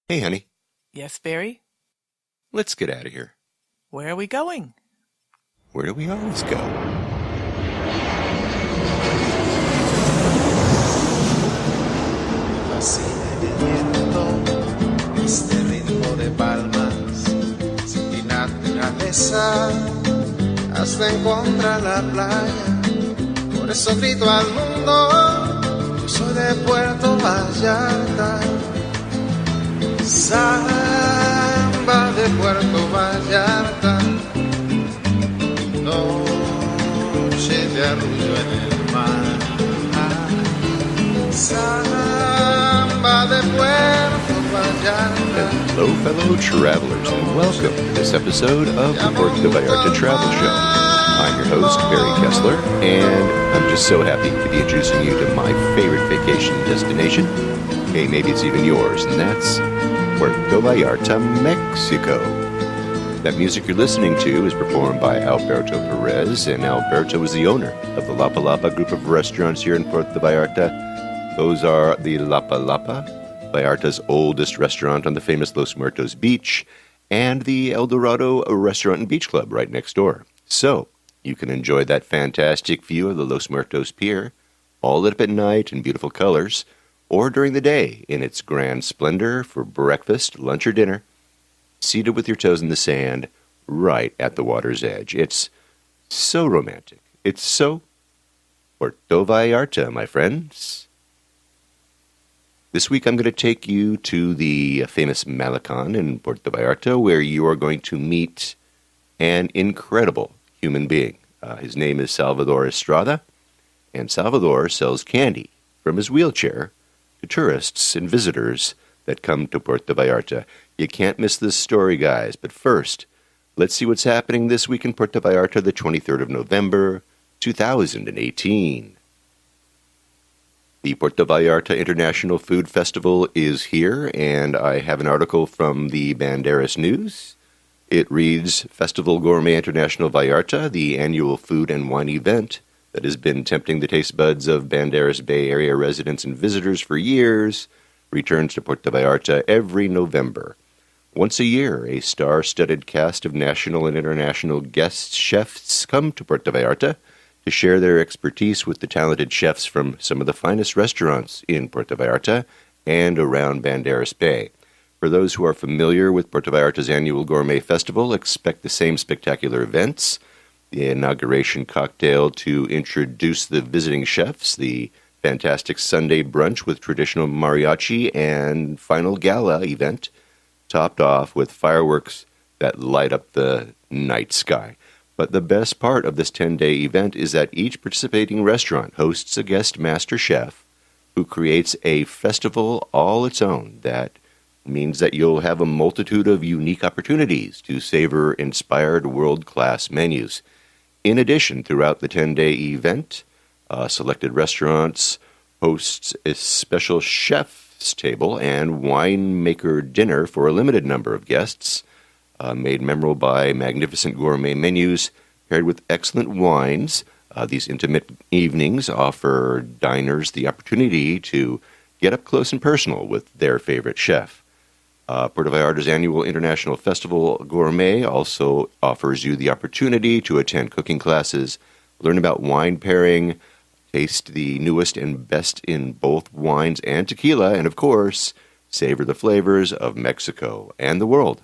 Hey, honey, Yes, Barry? let's get out of here. Where are we going? Where do we always go? Fascina el viento, este ritmo de palmas, sin mi naturaleza, hasta encontrar la playa. Por eso grito al mundo, yo soy de Puerto Vallarta. Samba de Puerto Vallarta, noche de arrullo en el mar. Samba de Puerto Vallarta. Hello, fellow travelers, and welcome to this episode of the Puerto Vallarta Travel Show. I'm your host, Barry Kessler, and I'm just so happy to be introducing you to my favorite vacation destination. Hey, maybe it's even yours, and that's Puerto Vallarta, Mexico. That music you're listening to is performed by Alberto Perez, and Alberto is the owner of the Lapa Lapa group of restaurants here in Puerto Vallarta. Those are the Lapa Lapa, Vallarta's oldest restaurant on the famous Los Muertos Beach, and the El Dorado Restaurant and Beach Club right next door. So, you can enjoy that fantastic view of the Los Muertos Pier, all lit up at night in beautiful colors, or during the day in its grand splendor for breakfast, lunch, or dinner, seated with your toes in the sand right at the water's edge. It's so romantic. It's so Puerto Vallarta, my friends. This week I'm going to take you to the famous Malecon in Puerto Vallarta, where you are going to meet an incredible human being. His name is Salvador Estrada, and Salvador sells candy from his wheelchair to tourists and visitors that come to Puerto Vallarta. You can't miss this story, guys. But first, let's see what's happening this week in Puerto Vallarta, the 23rd of November, 2018. The Puerto Vallarta International Food Festival is here, and I have an article from the Banderas News. It reads, Festival Gourmet International Vallarta, the annual food and wine event that has been tempting the taste buds of Banderas Bay Area residents and visitors for years, returns to Puerto Vallarta every November. Once a year, a star-studded cast of national and international guest chefs come to Puerto Vallarta to share their expertise with the talented chefs from some of the finest restaurants in Puerto Vallarta and around Banderas Bay. For those who are familiar with Puerto Vallarta's annual gourmet festival, expect the same spectacular events, the inauguration cocktail to introduce the visiting chefs, the fantastic Sunday brunch with traditional mariachi, and final gala event, topped off with fireworks that light up the night sky. But the best part of this 10-day event is that each participating restaurant hosts a guest master chef who creates a festival all its own. That means that you'll have a multitude of unique opportunities to savor inspired world-class menus. In addition, throughout the 10-day event, selected restaurants hosts a special chef's table and winemaker dinner for a limited number of guests, made memorable by magnificent gourmet menus paired with excellent wines. These intimate evenings offer diners the opportunity to get up close and personal with their favorite chef. Puerto Vallarta's annual International Festival Gourmet also offers you the opportunity to attend cooking classes, learn about wine pairing, taste the newest and best in both wines and tequila, and of course, savor the flavors of Mexico and the world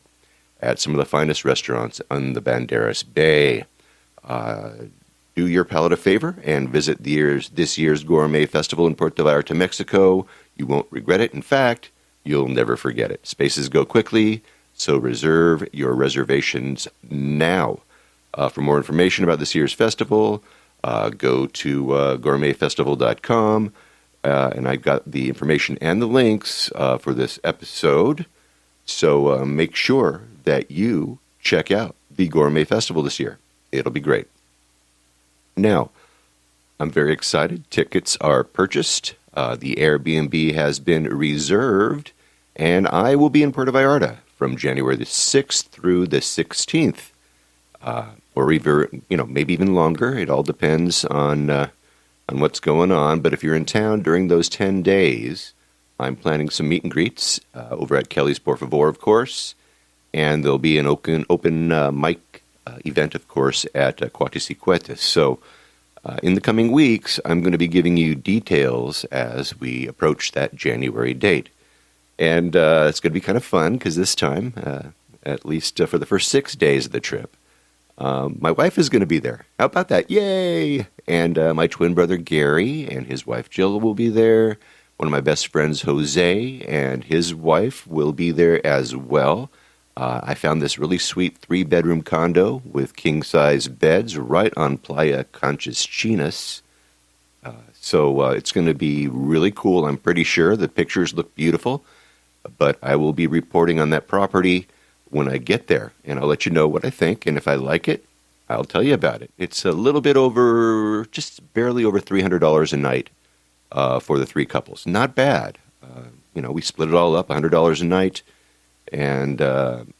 at some of the finest restaurants on the Banderas Bay. Do your palate a favor and visit this year's Gourmet Festival in Puerto Vallarta, Mexico. You won't regret it. In fact, you'll never forget it. Spaces go quickly, so reserve your reservations now. For more information about this year's festival, go to gourmetfestival.com, and I've got the information and the links for this episode. So make sure that you check out the Gourmet Festival this year. It'll be great. Now, I'm very excited. Tickets are purchased. The Airbnb has been reserved, and I will be in Puerto Vallarta from January the 6th through the 16th, or even, maybe even longer. It all depends on what's going on. But if you're in town during those 10 days, I'm planning some meet and greets over at Kelly's Por Favor, of course, and there'll be an open mic event, of course, at Cuatisicuetes. So in the coming weeks, I'm going to be giving you details as we approach that January date. And it's going to be kind of fun because this time, at least for the first 6 days of the trip, my wife is going to be there. How about that? Yay! And my twin brother Gary and his wife Jill will be there. One of my best friends, Jose, and his wife will be there as well. I found this really sweet 3-bedroom condo with king-size beds right on Playa Conchas Chinas. So it's going to be really cool. I'm pretty sure the pictures look beautiful, but I will be reporting on that property when I get there, and I'll let you know what I think, and if I like it, I'll tell you about it. It's a little bit over, just barely over $300 a night for the 3 couples. Not bad. We split it all up, $100 a night, and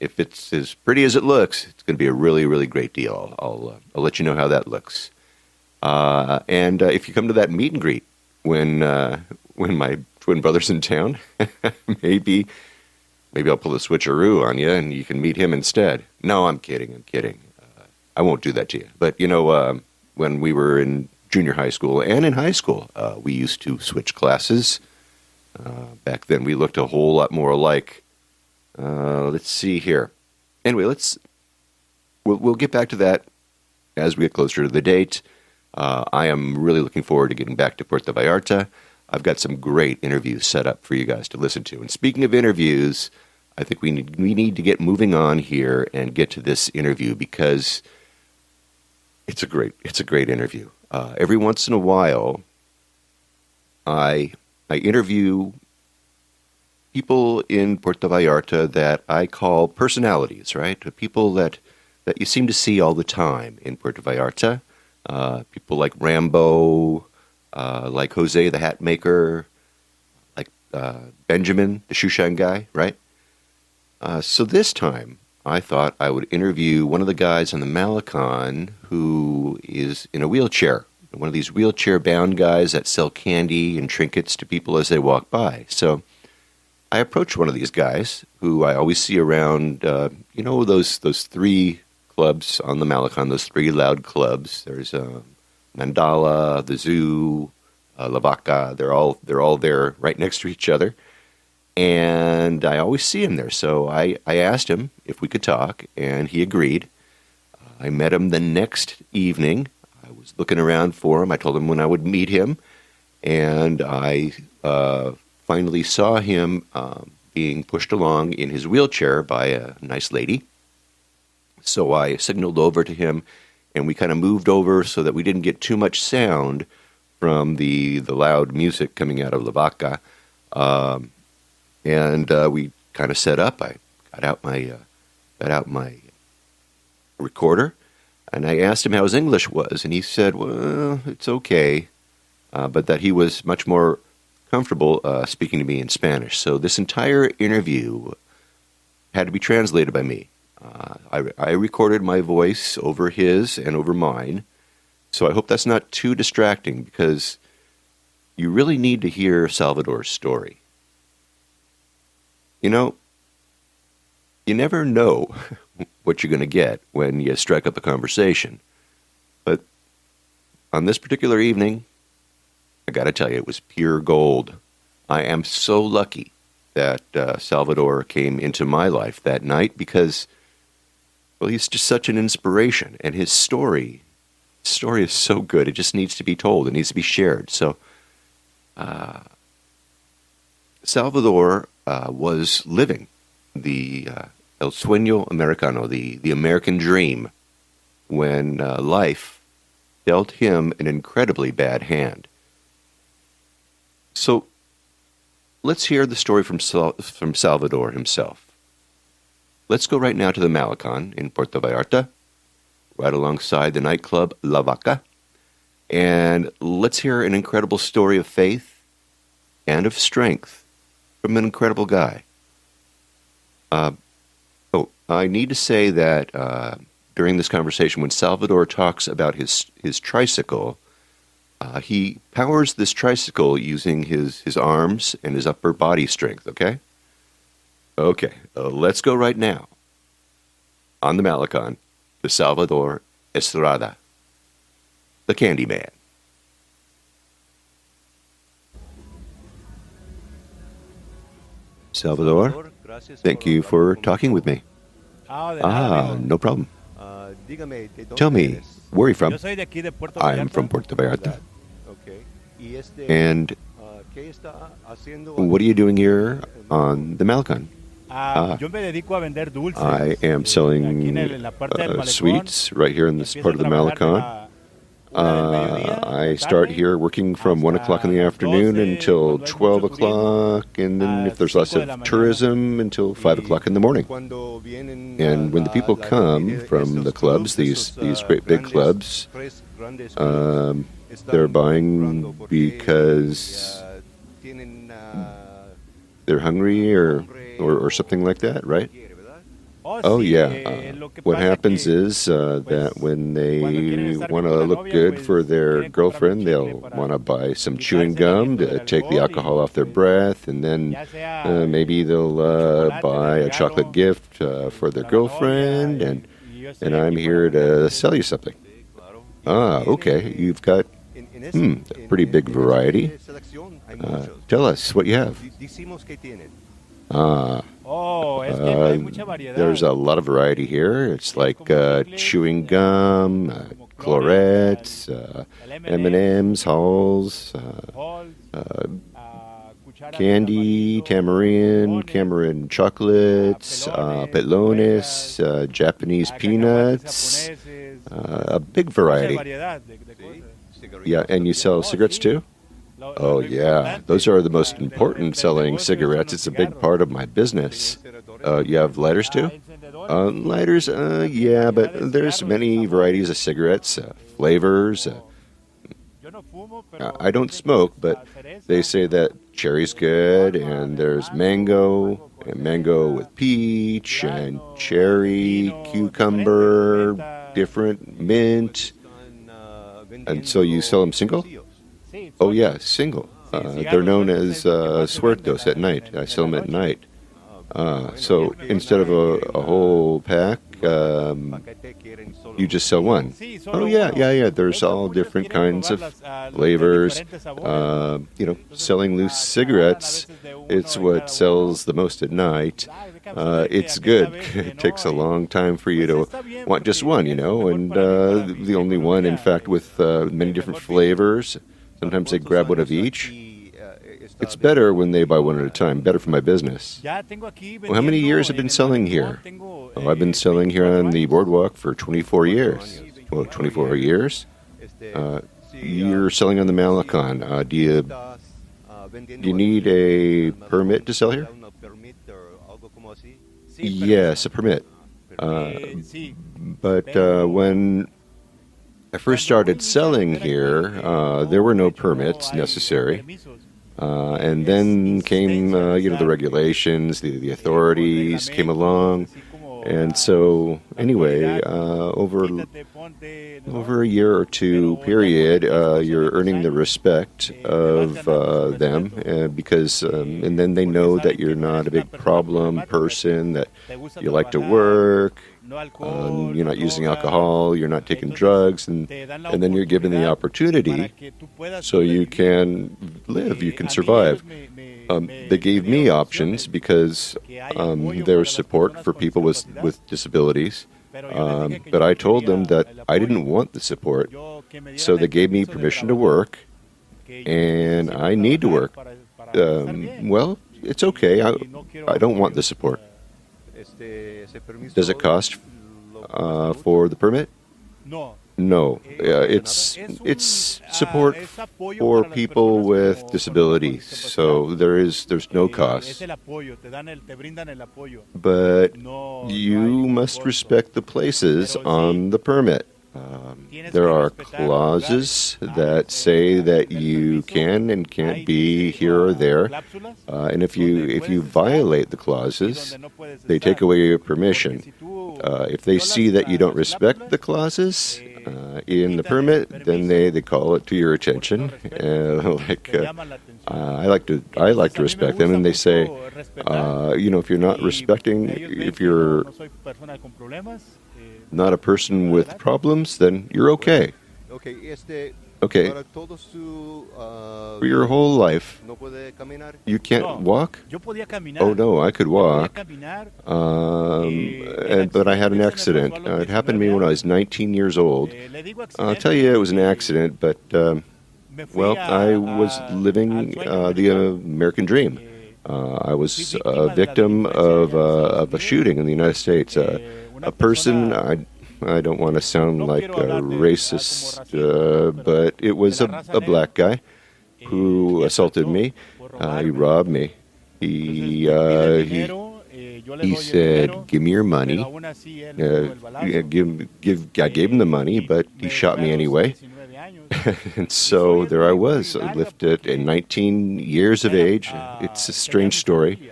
if it's as pretty as it looks, it's going to be a really, really great deal. I'll let you know how that looks. And if you come to that meet and greet when my twin brother's in town, maybe I'll pull a switcheroo on you and you can meet him instead. No, I'm kidding. I won't do that to you. But, when we were in junior high school and in high school, we used to switch classes. Back then, we looked a whole lot more alike. Let's see here. Anyway, we'll get back to that as we get closer to the date. I am really looking forward to getting back to Puerto Vallarta. I've got some great interviews set up for you guys to listen to. And speaking of interviews, I think we need to get moving on here and get to this interview because it's a great interview. Every once in a while, I interview people in Puerto Vallarta that I call personalities, right? People that you seem to see all the time in Puerto Vallarta. People like Rambo, like Jose the hat maker, like Benjamin, the shoeshine guy, right? So this time, I thought I would interview one of the guys on the Malecon who is in a wheelchair. One of these wheelchair-bound guys that sell candy and trinkets to people as they walk by. So I approached one of these guys who I always see around, those 3 clubs on the Malecon, those 3 loud clubs. There's Mandala, the Zoo, La Vaca. They're all there right next to each other. And I always see him there. So I asked him if we could talk, and he agreed. I met him the next evening. I was looking around for him. I told him when I would meet him. And I finally saw him being pushed along in his wheelchair by a nice lady. So I signaled over to him, and we kind of moved over so that we didn't get too much sound from the loud music coming out of La Vaca. And we kind of set up. I got out my recorder, and I asked him how his English was, and he said, well, it's okay, but that he was much more comfortable speaking to me in Spanish. So this entire interview had to be translated by me. I recorded my voice over his and over mine, so I hope that's not too distracting because you really need to hear Salvador's story. You never know what you're going to get when you strike up a conversation. But on this particular evening, I got to tell you, it was pure gold. I am so lucky that Salvador came into my life that night because, well, he's just such an inspiration. And his story is so good. It just needs to be told. It needs to be shared. So Salvador was living the El Sueno Americano, the American dream, when life dealt him an incredibly bad hand. So let's hear the story from Salvador himself. Let's go right now to the Malecon in Puerto Vallarta, right alongside the nightclub La Vaca, and let's hear an incredible story of faith and of strength from an incredible guy. I need to say that during this conversation, when Salvador talks about his tricycle, He powers this tricycle using his arms and his upper body strength, okay? Okay, let's go right now. On the Malecon, to Salvador Estrada, the Candy Man. Salvador, thank you for talking with me. No problem. Tell me, where are you from? I'm from Puerto Vallarta. And what are you doing here on the Malecon? I am selling sweets right here in this part of the Malecon. I start here working from 1 o'clock in the afternoon until 12 o'clock, and then if there's lots of tourism, until 5 o'clock in the morning. And when the people come from the clubs, these great big clubs, they're buying because they're hungry or something like that, right? Oh, yeah. What happens is that when they want to look good for their girlfriend, they'll want to buy some chewing gum to take the alcohol off their breath, and then maybe they'll buy a chocolate gift for their girlfriend, and I'm here to sell you something. Okay. You've got a pretty big variety. Tell us what you have. There's a lot of variety here. It's like chewing gum, clarets, M&Ms, Halls, candy, tamarind chocolates, pelones, Japanese peanuts, a big variety. Yeah, and you sell cigarettes too? Oh, yeah. Those are the most important selling cigarettes. It's a big part of my business. You have lighters too? Lighters, yeah, but there's many varieties of cigarettes, flavors. I don't smoke, but they say that cherry's good, and there's mango, and mango with peach, and cherry, cucumber, different, mint. And so you sell them single? Oh, yeah, single. They're known as suertos at night. I sell them at night. So instead of a whole pack, you just sell one. Oh, yeah. There's all different kinds of flavors. Selling loose cigarettes, it's what sells the most at night. It's good. It takes a long time for you to want just one, and the only one, in fact, with many different flavors. Sometimes they grab one of each. It's better when they buy one at a time, better for my business. Well, how many years have you been selling here? Oh, I've been selling here on the boardwalk for 24 years. Well, 24 years? You're selling on the Malecon. Do you need a permit to sell here? Yes, a permit. But when I first started selling here, there were no permits necessary. And then came, the regulations, the authorities came along. And so, anyway, over a year or two period, you're earning the respect of them because, and then they know that you're not a big problem person, that you like to work. You're not using alcohol, you're not taking drugs, and then you're given the opportunity so you can live, you can survive. They gave me options because there's support for people with disabilities, but I told them that I didn't want the support, so they gave me permission to work, and I need to work. Well, it's okay, I don't want the support. Does it cost for the permit? No. It's support for people with disabilities, so there's no cost. But you must respect the places on the permit. There are clauses that say that you can and can't be here or there, and if you violate the clauses, they take away your permission. If they see that you don't respect the clauses, In the permit, then they call it to your attention. I like to respect them, and they say, if you're not respecting, if you're not a person with problems, then you're okay. Okay. For your whole life, you can't walk? Oh, no, I could walk. But I had an accident. It happened to me when I was 19 years old. I'll tell you it was an accident, but, I was living the American dream. I was a victim of a shooting in the United States. A person, I don't want to sound like a racist, but it was a black guy who assaulted me. He robbed me. He said, "Give me your money." I gave him the money, but he shot me anyway. And so there I was, lifted at 19 years of age. It's a strange story.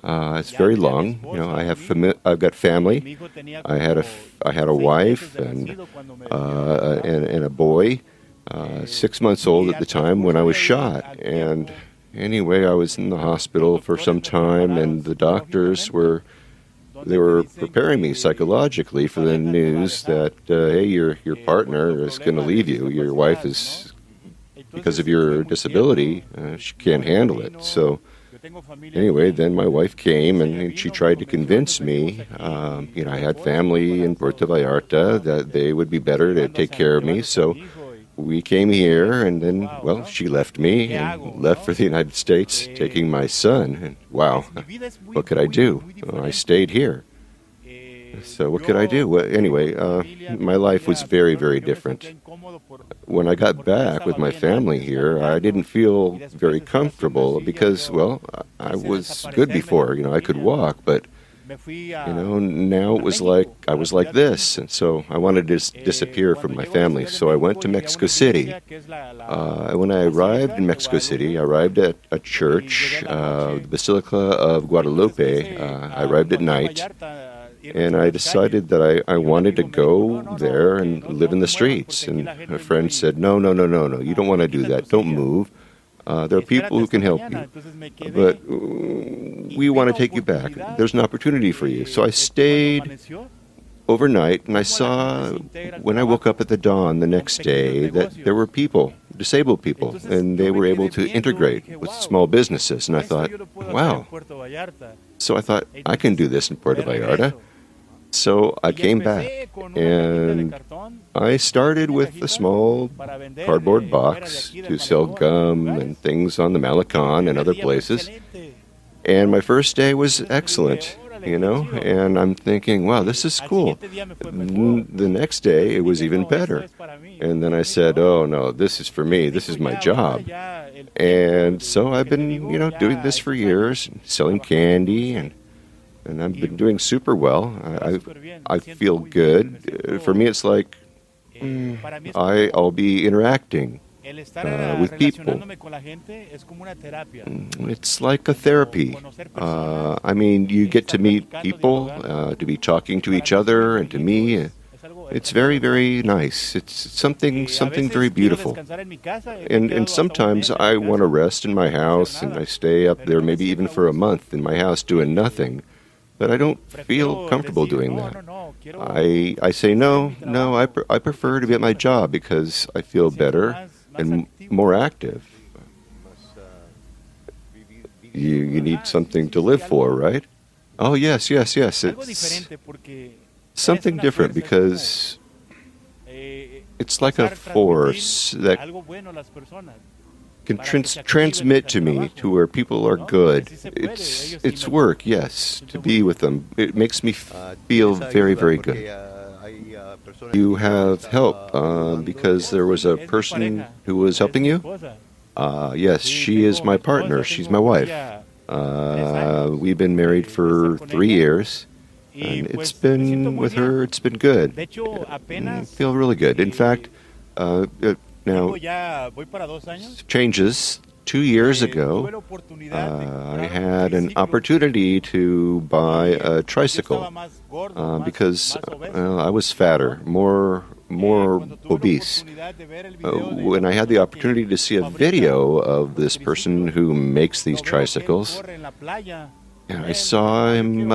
It's very long. I've got family. I had a wife and a boy, 6 months old at the time when I was shot. And anyway, I was in the hospital for some time, and the doctors were preparing me psychologically for the news that hey, your partner is going to leave you. Your wife is, because of your disability, she can't handle it. So. Anyway, then my wife came and she tried to convince me, I had family in Puerto Vallarta, that they would be better to take care of me. So we came here, and then, she left me and left for the United States, taking my son. And wow, what could I do? I stayed here. So what could I do? Well, anyway, my life was very, very different. When I got back with my family here, I didn't feel very comfortable because, I was good before. I could walk, but, now it was like I was like this. And so I wanted to disappear from my family. So I went to Mexico City. When I arrived in Mexico City, I arrived at a church, the Basilica of Guadalupe. I arrived at night. And I decided that I wanted to go there and live in the streets. And a friend said, no, you don't want to do that. Don't move. There are people who can help you. But we want to take you back. There's an opportunity for you. So I stayed overnight, and I saw, when I woke up at the dawn the next day, that there were people, disabled people, and they were able to integrate with small businesses. And I thought, wow. So I thought, I can do this in Puerto Vallarta. So I came back, and I started with a small cardboard box to sell gum and things on the Malecon and other places. And my first day was excellent, and I'm thinking, wow, this is cool. The next day, it was even better. And then I said, oh, no, this is for me. This is my job. And so I've been, doing this for years, selling candy, and I've been doing super well. I feel good. For me, it's like I'll be interacting with people. It's like a therapy. You get to meet people, to be talking to each other, and to me, it's very, very nice. It's something very beautiful. And sometimes I want to rest in my house, and I stay up there maybe even for a month in my house doing nothing. But I don't feel comfortable doing that. I say no, I prefer to be at my job because I feel better and more active. You need something to live for, right? Oh, yes. It's something different because it's like a force that can transmit to me to where people are good. It's work, yes, to be with them. It makes me feel very, very good. You have help because there was a person who was helping you? Yes, she is my partner. She's my wife. We've been married for 3 years. And it's been, with her, it's been good. I feel really good. In fact, now, changes. 2 years ago, I had an opportunity to buy a tricycle because I was fatter, more more obese. When I had the opportunity to see a video of this person who makes these tricycles, and I saw him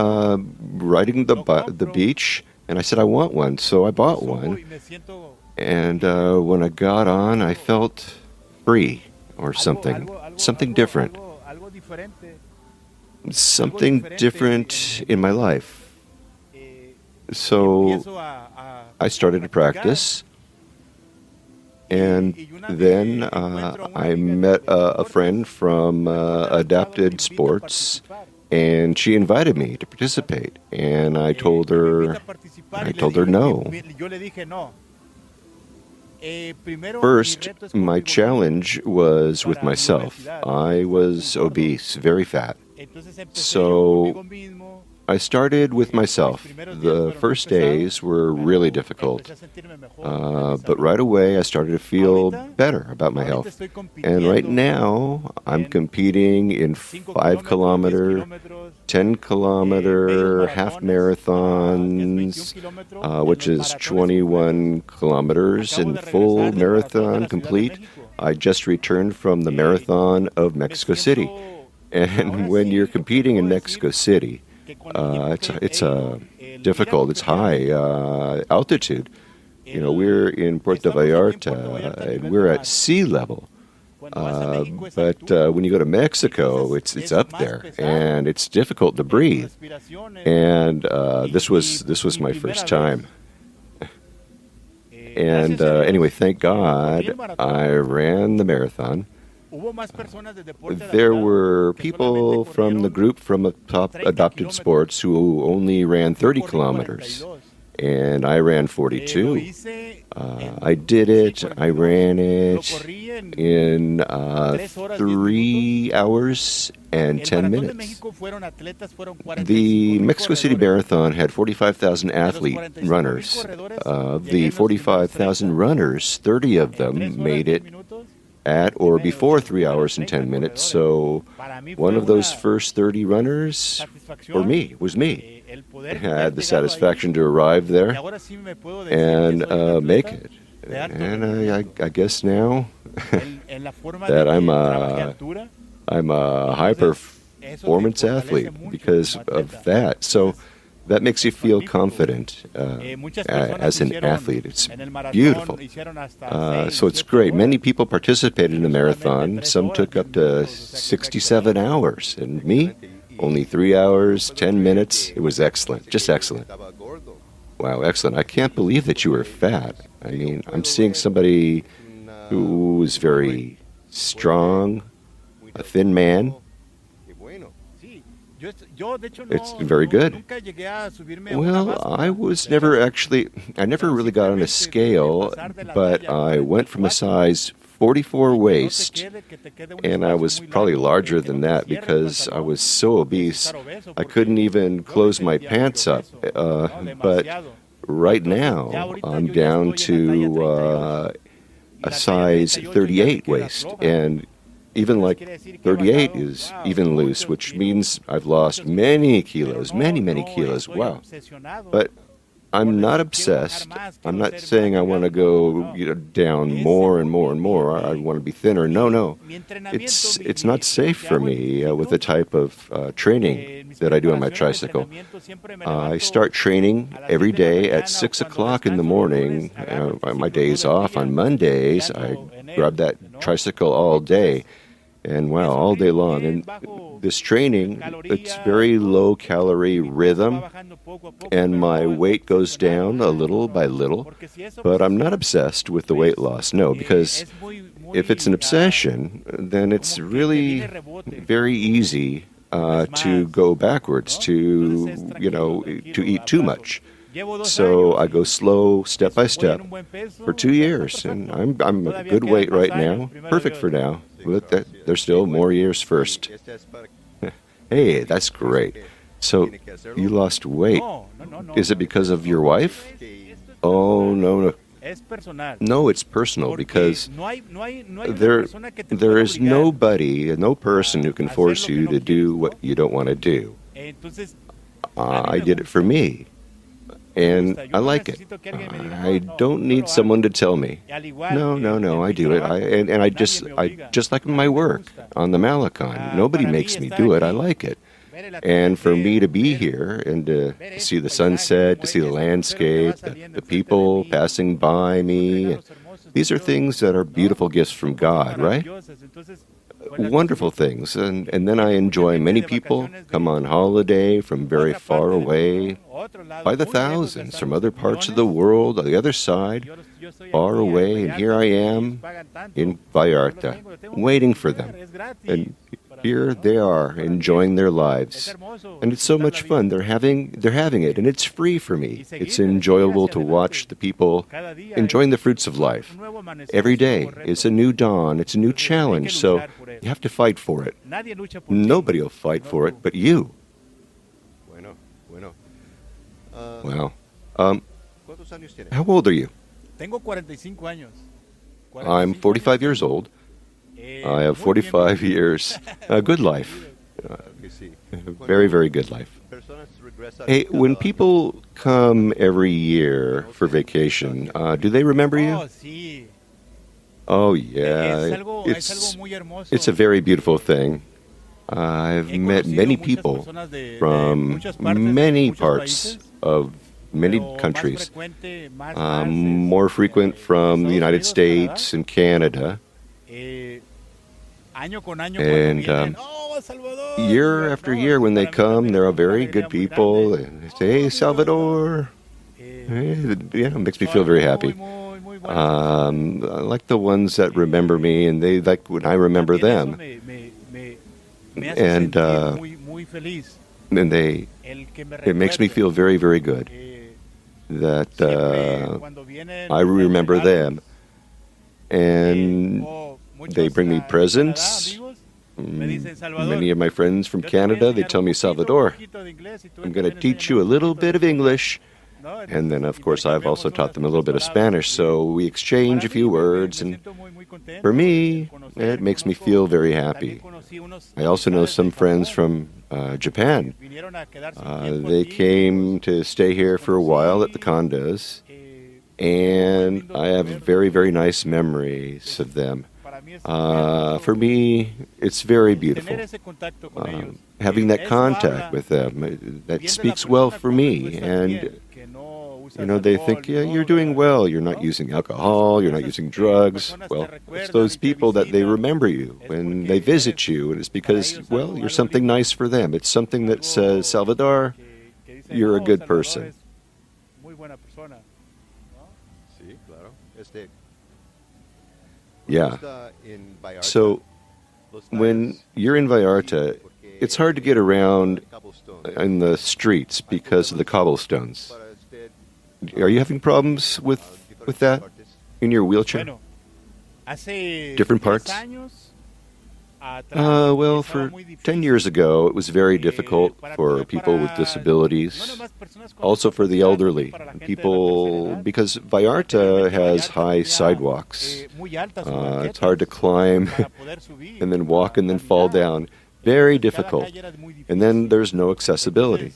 riding the beach, and I said, I want one, so I bought one. And when I got on, I felt free or something different. Something different in my life. So I started to practice, and then I met a friend from Adapted Sports, and she invited me to participate, and I told her no. First, my challenge was with myself. I was obese, very fat. So I started with myself. The first days were really difficult, but right away I started to feel better about my health. And right now I'm competing in 5 kilometer, 10 kilometer half marathons, which is 21 kilometers in full marathon complete. I just returned from the marathon of Mexico City. And when you're competing in Mexico City, it's difficult. It's high altitude. You know, we're in Puerto Vallarta, and we're at sea level. But when you go to Mexico, it's up there, and it's difficult to breathe. And this was my first time. And anyway, thank God I ran the marathon. There were people from the group from Top Adopted Sports who only ran 30 kilometers, and I ran 42. I did it. I ran it in 3 hours and 10 minutes. The Mexico City Marathon had 45,000 runners. Of the 45,000 runners, 30 of them made it at or before 3 hours and 10 minutes. So one of those first 30 runners was me. I had the satisfaction to arrive there and make it. And I guess now that I'm a high performance athlete because of that. So that makes you feel confident as an athlete. It's beautiful. So it's great. Many people participated in the marathon. Some took up to 67 hours. And me, only 3 hours, 10 minutes. It was excellent. Just excellent. Wow, excellent. I can't believe that you were fat. I mean, I'm seeing somebody who is very strong, a thin man. It's very good. Well, I never really got on a scale, but I went from a size 44 waist, and I was probably larger than that because I was so obese, I couldn't even close my pants up. But right now, I'm down to a size 38 waist, and even like 38 is even loose, which means I've lost many kilos, many kilos. Wow. But I'm not obsessed. I'm not saying I want to go down more and more and more. I want to be thinner. No. It's not safe for me with the type of training that I do on my tricycle. I start training every day at 6 o'clock in the morning. My days off on Mondays, I grab that tricycle all day. And wow, all day long. And this training, it's very low calorie rhythm, and my weight goes down a little by little, but I'm not obsessed with the weight loss, no, because if it's an obsession, then it's really very easy to go backwards, to eat too much. So I go slow, step by step, for 2 years, and I'm a good weight right now, perfect for now. But there's still more years first. Hey, that's great. So you lost weight. Is it because of your wife? Oh, no. No, it's personal because there is nobody, no person who can force you to do what you don't want to do. I did it for me. and I like it. I don't need someone to tell me. No, I do it. I just like my work on the Malecon. Nobody makes me do it. I like it. And for me to be here and to see the sunset, to see the landscape, the people passing by me, these are things that are beautiful gifts from God, right? Wonderful things. And then I enjoy many people come on holiday from very far away, by the thousands, from other parts of the world, on the other side, far away, and here I am in Valllarta, waiting for them. And here they are, enjoying their lives. And it's so much fun. They're having it, and it's free for me. It's enjoyable to watch the people enjoying the fruits of life. Every day is a new dawn. It's a new challenge, so you have to fight for it. Nobody will fight for it but you. Wow. How old are you? I'm 45 years old. I have 45 years. A good life. Very, very good life. Hey, when people come every year for vacation, do they remember you? Oh, yeah. It's a very beautiful thing. I've met many people from many parts of many countries, more frequent from the United States and Canada. And year after year when they come, they're very good people. And they say, hey, Salvador. Hey, it makes me feel very happy. I like the ones that remember me, and they like when I remember them. And it makes me feel very, very good that I remember them. And they bring me presents. Many of my friends from Canada, they tell me, Salvador, I'm going to teach you a little bit of English. And then, of course, I've also taught them a little bit of Spanish. So we exchange a few words. And for me, it makes me feel very happy. I also know some friends from Japan. They came to stay here for a while at the condos. And I have very, very nice memories of them. For me, it's very beautiful. Having that contact with them, that speaks well for me. And, they think, yeah, you're doing well. You're not using alcohol. You're not using drugs. Well, it's those people that they remember you when they visit you. And it's because, well, you're something nice for them. It's something that says, Salvador, you're a good person. Yeah. So when you're in Valljarta, it's hard to get around in the streets because of the cobblestones. Are you having problems with that in your wheelchair? Different parts? Well, for 10 years ago, it was very difficult for people with disabilities, also for the elderly people, because Valljarta has high sidewalks. It's hard to climb and then walk and then fall down. Very difficult. And then there's no accessibility.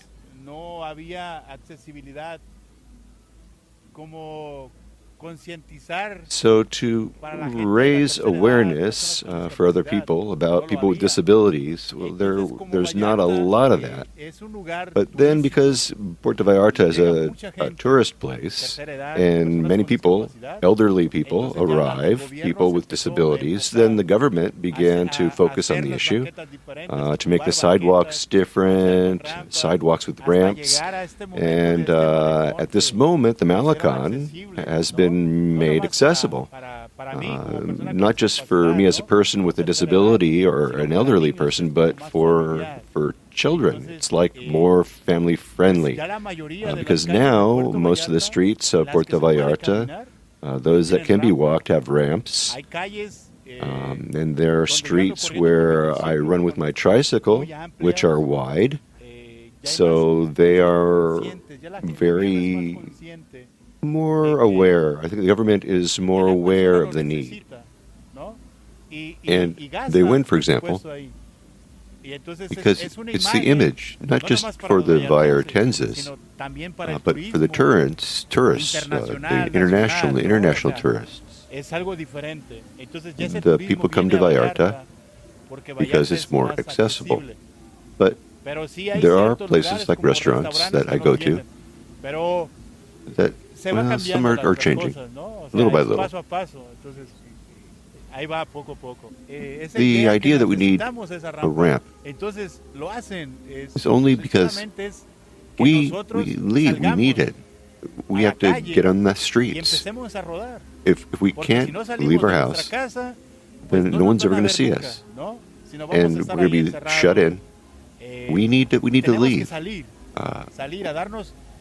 So to raise awareness for other people about people with disabilities, well, there's not a lot of that. But then because Puerto Vallarta is a tourist place, and many people, elderly people, arrive, people with disabilities, then the government began to focus on the issue, to make the sidewalks different, sidewalks with ramps. And at this moment, the Malecon has been made accessible, not just for me as a person with a disability or an elderly person, but for children. It's like more family friendly, because now most of the streets of Puerto Vallarta, those that can be walked, have ramps, and there are streets where I run with my tricycle, which are wide, so they are very more aware. I think the government is more aware of the need. And they went, for example, because it's the image, not just for the Vallartenses, but for the tourists, the international tourists. The people come to Valllarta because it's more accessible. But there are places like restaurants that I go to that, well, some are changing, little by little. The idea that we need a ramp is only because we need it. We have to get on the streets. If we can't leave our house, then no one's ever going to see us. And we're going to be shut in. We need to leave.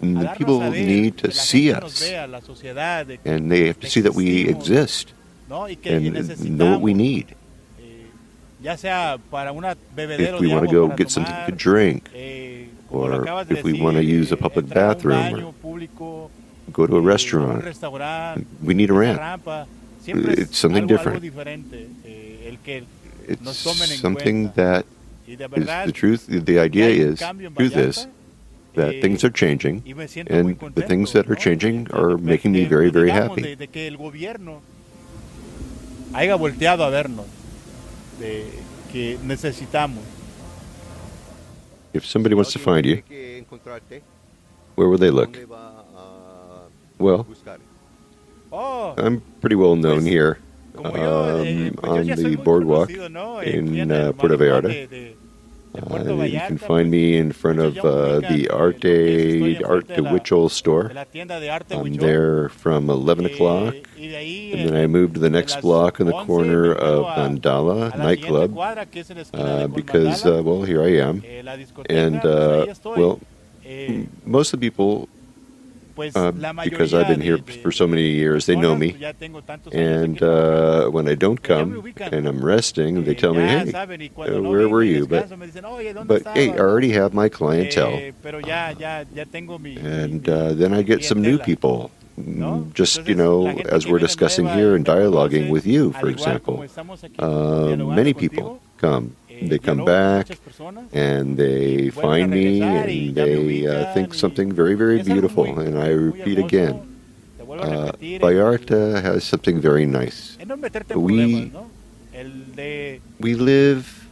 And the people need to see us. And they have to see that we exist and know what we need. If we want to go get something to drink, or if we want to use a public bathroom, or go to a restaurant, we need a ramp. It's something different. It's something that is the truth. The idea is, that things are changing, and the things that are changing are making me very, very happy. If somebody wants to find you, where will they look? Well, I'm pretty well known here on the boardwalk in Puerto Vallarta. You can find me in front of the Art de Huichol store. I'm there from 11 o'clock, and then I moved to the next block in the corner of Mandala nightclub because, well, here I am. And, well, most of the people, because I've been here for so many years, they know me. And when I don't come and I'm resting, they tell me, hey, where were you? But hey, I already have my clientele. And then I get some new people. Just, as we're discussing here and dialoguing with you, for example. Many people come. They come back and they find me and they think something very, very beautiful. And I repeat again, Valllarta has something very nice. We live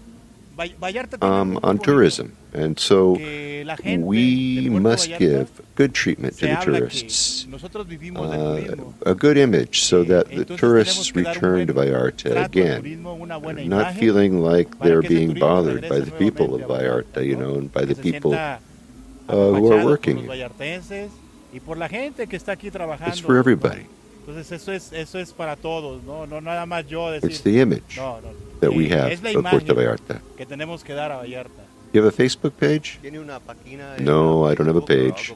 on tourism, and so we must give good treatment to the tourists, a good image, so that the tourists return to Valllarta again, not feeling like they're being bothered by the people of Valllarta, and by the people who are working. It's for everybody. It's the image that we have of Puerto Vallarta. You have a Facebook page? No, I don't have a page.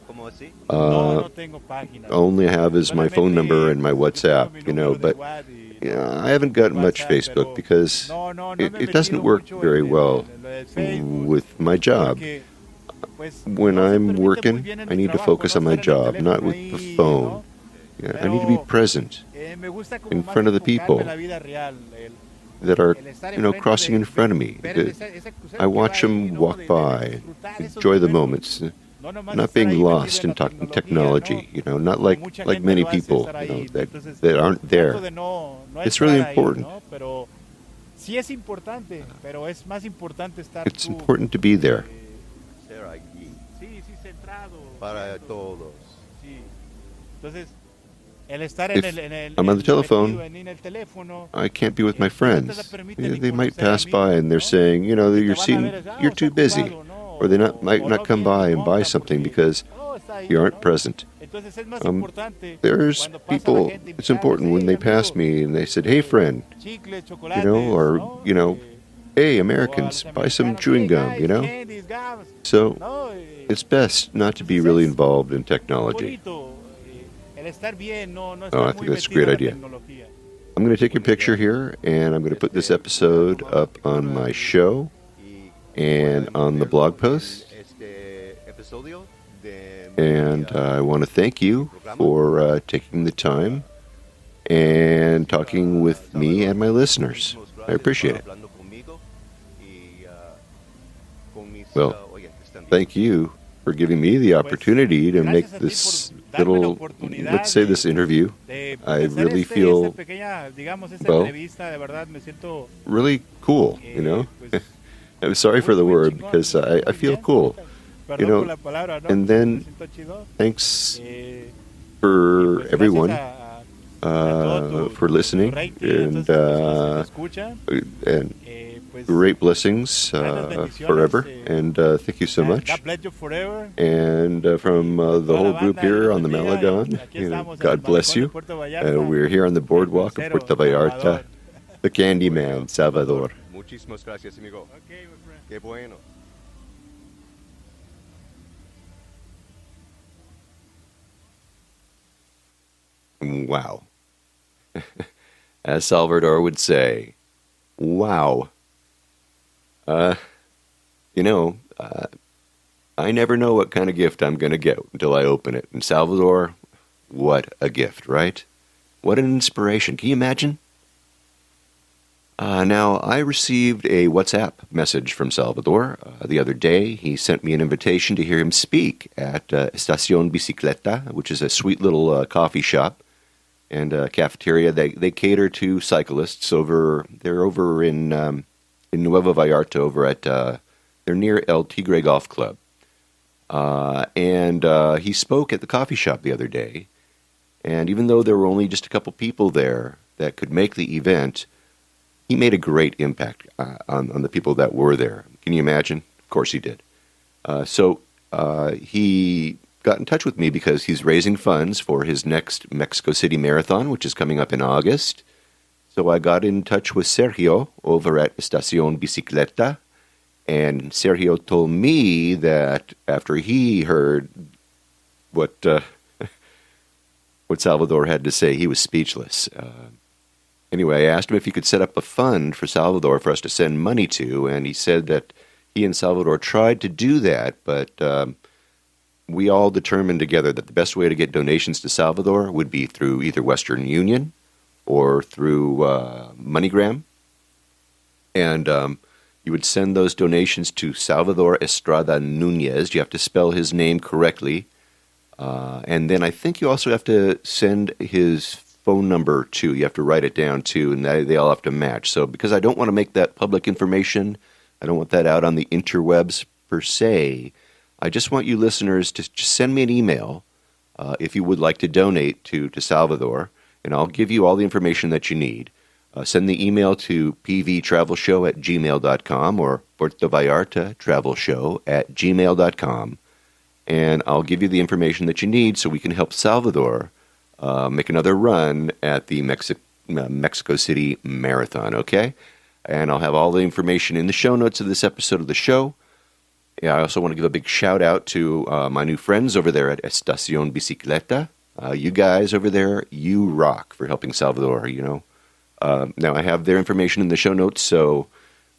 Only I have is my phone number and my WhatsApp, but I haven't got much Facebook because it doesn't work very well with my job. When I'm working, I need to focus on my job, not with the phone. I need to be present in front of the people that are, crossing in front of me. I watch them walk by, enjoy the moments, not being lost in technology, not like many people, that aren't there. It's really important. It's important to be there. If I'm on the telephone, I can't be with my friends. They might pass by and they're saying, you're too busy. Or they might not come by and buy something because you aren't present. There's people, it's important when they pass me and they said, hey friend, or, hey Americans, buy some chewing gum, So it's best not to be really involved in technology. I think that's a great idea. I'm going to take your picture here, and I'm going to put this episode up on my show and on the blog post. And I want to thank you for taking the time and talking with me and my listeners. I appreciate it. Well, thank you for giving me the opportunity to make this little, let's say, this interview. I really feel, well, really cool, you know? I'm sorry for the word because I feel cool, you know? And then thanks for everyone for listening and great blessings forever, and thank you so much. And from the whole group here on the Malecon, God bless you. We're here on the boardwalk of Puerto Vallarta, the candy man, Salvador. Muchísimas gracias, amigo. Qué bueno. Wow. As Salvador would say, wow. I never know what kind of gift I'm going to get until I open it. And Salvador, what a gift, right? What an inspiration. Can you imagine? Now, I received a WhatsApp message from Salvador the other day. He sent me an invitation to hear him speak at Estación Bicicleta, which is a sweet little coffee shop and cafeteria. They cater to cyclists they're over in Nueva Valljarta, over at they're near El Tigre Golf Club. And he spoke at the coffee shop the other day. And even though there were only just a couple people there that could make the event, he made a great impact on the people that were there. Can you imagine? Of course he did. So he got in touch with me because he's raising funds for his next Mexico City Marathon, which is coming up in August. So I got in touch with Sergio over at Estación Bicicleta, and Sergio told me that after he heard what Salvador had to say, he was speechless. Anyway, I asked him if he could set up a fund for Salvador for us to send money to, and he said that he and Salvador tried to do that, but we all determined together that the best way to get donations to Salvador would be through either Western Union or through MoneyGram. And you would send those donations to Salvador Estrada Nunez. You have to spell his name correctly. And then I think you also have to send his phone number too. You have to write it down too, and they all have to match. So because I don't want to make that public information, I don't want that out on the interwebs per se, I just want you listeners to just send me an email if you would like to donate to Salvador, and I'll give you all the information that you need. Send the email to pvtravelshow@gmail.com or Puerto Vallarta travelshow@gmail.com, and I'll give you the information that you need so we can help Salvador make another run at the Mexico City Marathon, okay? And I'll have all the information in the show notes of this episode of the show. Yeah, I also want to give a big shout out to my new friends over there at Estación Bicicleta. You guys over there, you rock for helping Salvador, you know. Now, I have their information in the show notes, so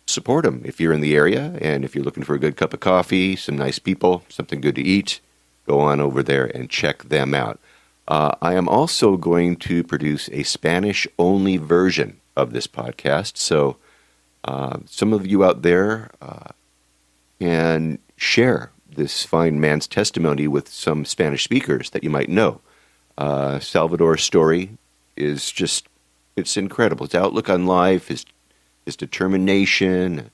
support them if you're in the area, and if you're looking for a good cup of coffee, some nice people, something good to eat, go on over there and check them out. I am also going to produce a Spanish-only version of this podcast, so some of you out there can share this fine man's testimony with some Spanish speakers that you might know. Salvador's story is just, it's incredible. His outlook on life, his determination,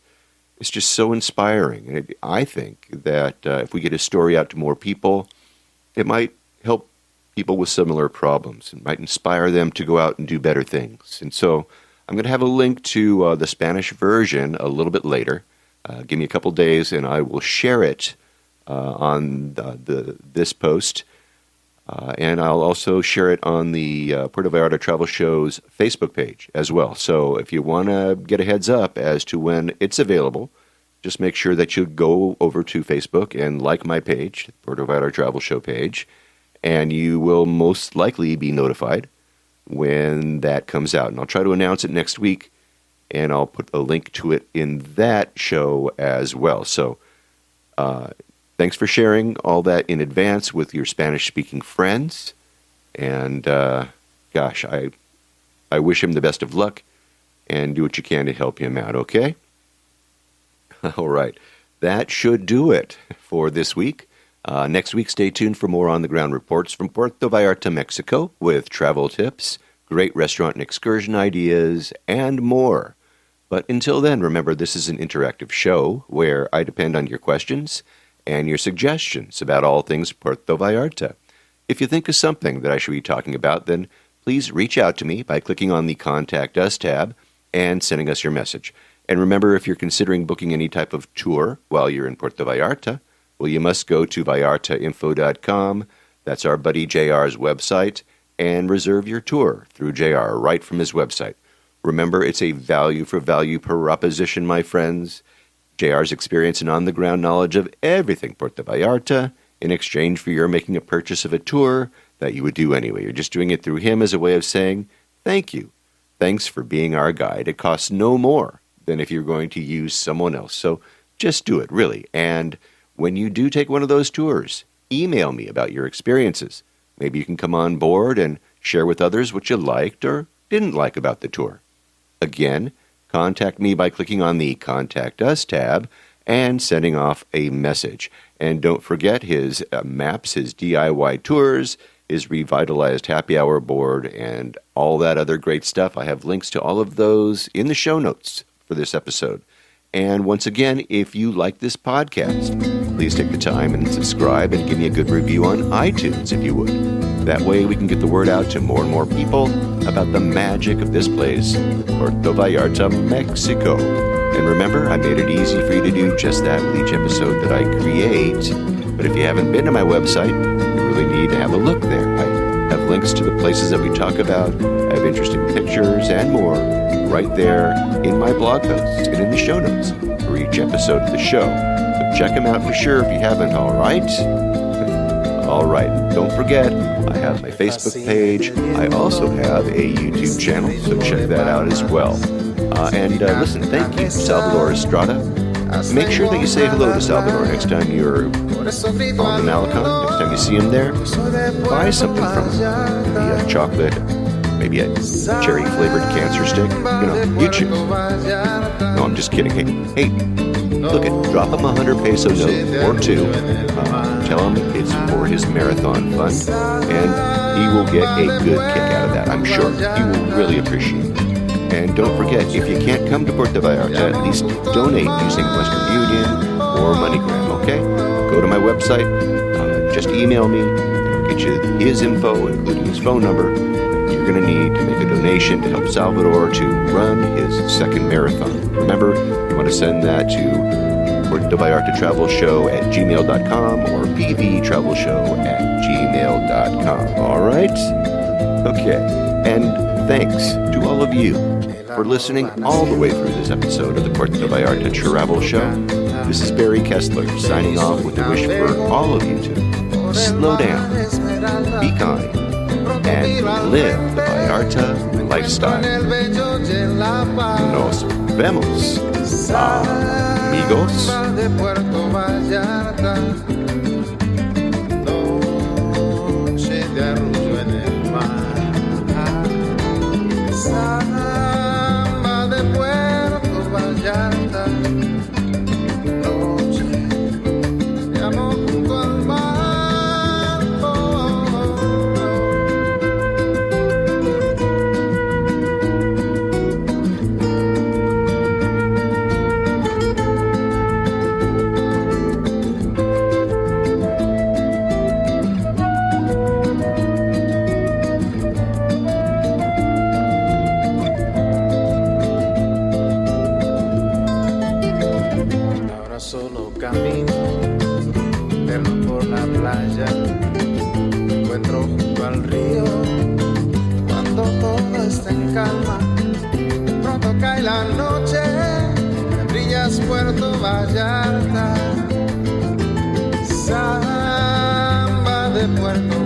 it's just so inspiring. And I think that if we get his story out to more people, it might help people with similar problems. It might inspire them to go out and do better things. And so I'm going to have a link to the Spanish version a little bit later. Give me a couple days, and I will share it on this post. And I'll also share it on the Puerto Vallarta Travel Show's Facebook page as well. So if you want to get a heads up as to when it's available, just make sure that you go over to Facebook and like my page, Puerto Vallarta Travel Show page, and you will most likely be notified when that comes out. And I'll try to announce it next week, and I'll put a link to it in that show as well. So thanks for sharing all that in advance with your Spanish-speaking friends. And gosh, I wish him the best of luck, and do what you can to help him out, okay? All right. that should do it for this week. Next week, stay tuned for more on-the-ground reports from Puerto Vallarta, Mexico, with travel tips, great restaurant and excursion ideas, and more. But until then, remember, this is an interactive show where I depend on your questions and your suggestions about all things Puerto Vallarta. If you think of something that I should be talking about, then please reach out to me by clicking on the Contact Us tab and sending us your message. And remember, if you're considering booking any type of tour while you're in Puerto Vallarta, well, you must go to valljartainfo.com. That's our buddy JR's website, and reserve your tour through JR right from his website. Remember, it's a value-for-value proposition, my friends. JR's experience and on-the-ground knowledge of everything Puerto Vallarta in exchange for your making a purchase of a tour that you would do anyway. You're just doing it through him as a way of saying, thank you. Thanks for being our guide. It costs no more than if you're going to use someone else. So just do it, really. And when you do take one of those tours, email me about your experiences. Maybe you can come on board and share with others what you liked or didn't like about the tour. Again, contact me by clicking on the Contact Us tab and sending off a message. And don't forget his maps, his DIY tours, his revitalized happy hour board, and all that other great stuff. I have links to all of those in the show notes for this episode. And once again, if you like this podcast, please take the time and subscribe and give me a good review on iTunes if you would. That way we can get the word out to more and more people about the magic of this place, Puerto Vallarta, Mexico. And remember, I made it easy for you to do just that with each episode that I create. But if you haven't been to my website, you really need to have a look there. I have links to the places that we talk about. I have interesting pictures and more right there in my blog posts and in the show notes for each episode of the show. So check them out for sure if you haven't, all right? All right. Don't forget, I have my Facebook page. I also have a YouTube channel, so check that out as well. And listen, thank you, Salvador Estrada. Make sure that you say hello to Salvador next time you're on the Malecon. Next time you see him there, buy something from him. Maybe a chocolate, maybe a cherry-flavored cancer stick. You choose. No, I'm just kidding. Hey, look it. Drop him a 100 peso note or two. Tell him it's for his marathon fund, and he will get a good kick out of that. I'm sure. He will really appreciate it. And don't forget, if you can't come to Puerto Vallarta, at least donate using Western Union or MoneyGram, okay? Go to my website, just email me, and I'll get you his info, including his phone number. You're going to need to make a donation to help Salvador to run his second marathon. Remember, you want to send that to Puerto Vallarta Travel Show at gmail.com or pvtravelshow@gmail.com. All right? Okay. And thanks to all of you for listening all the way through this episode of the Puerto Vallarta Travel Show. This is Barry Kessler signing off with a wish for all of you to slow down, be kind, and live the Valljarta lifestyle. Nos vemos, amigos. Samba de Puerto Vallarta, noche de amor junto al mar. Solo camino eterno por la playa, me encuentro junto al río cuando todo está en calma. Pronto cae la noche, brillas Puerto Vallarta, samba de Puerto